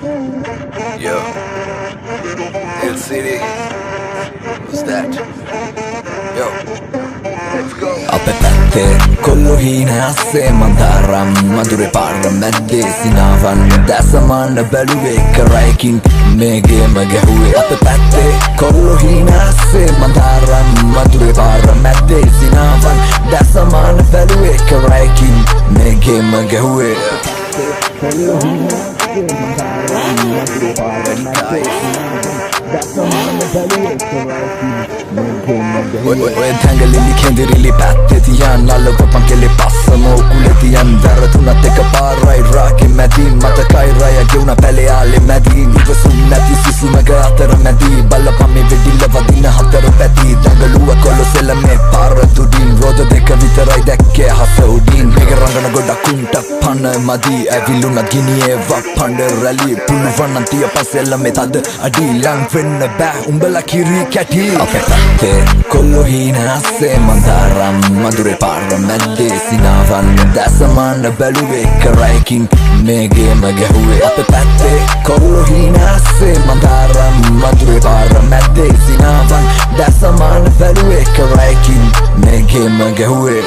Yo, Hill City, what's that? Yo, let's go. අප පැත්තේ කොල්ලු හීන අස්සේ මන්දාරම් මදුරේ පාර මැද්දේ සිනාවන් දැසමන්න බැලුවේ කරයිකින් මේ ගේම ගැහුවේ. අප පැත්තේ කොල්ලු හීන අස්සේ මන්දාරම් මදුරේ පාර මැද්දේ සිනාවන් දැසමන්න බැලුවේ කරයිකින් මේ ගේම ගැහුවේ. කොල්ලු හීන අස්සේ මන්දාරම් මදුරේ පාර මැද්දේ දැසමන්න බැලුවේ කරයිකින් ඔය තැඟලිලි කෙන්දිරිලි පැත්තේ තියන් අල්ලව පංකෙලේ පස්සම උකුලේ තියන් වැරදුනත් එක පාරයි රාගේ මැදින් මතකයි රය ගෙවුන පැලේ ආලේ මැදින් ඉවසුම් නැති සිසුමග අතර මැදි බලපන් මේ වෙඩිල්ල වදින හතර පැති දඟලුව කොළොසෙල මේ පාර තුඩින් රෝද දෙක විතරයි දැක්කේ හස උඩින් මේක රංගන ගොඩක් උන්ට පන මදි ඇවිලුණ ගිනියේ වප්පන්ඩ රැලි පුළුවන් නම් තිය පස්සෙල්ල මේ තද අඩි ලං වෙන්න බෑ උඹලා කිරි කැටි අපේ පැත්තේ කොල්ලු හීන අස්සේ මන්දාරම් මදුරේ පාර මැද්දේ සිනාවන් දැසමන්න බැලුවේ කරයිකින් මේ ගේම ගැහුවේ. අපේ පැත්තේ කොල්ලු හීන අස්සේ මන්දාරම් මදුරේ පාර මැද්දේ සිනාවන් දැසමන්න බැලුවේ කරයිකින් මේ ගේම ගැහුවේ.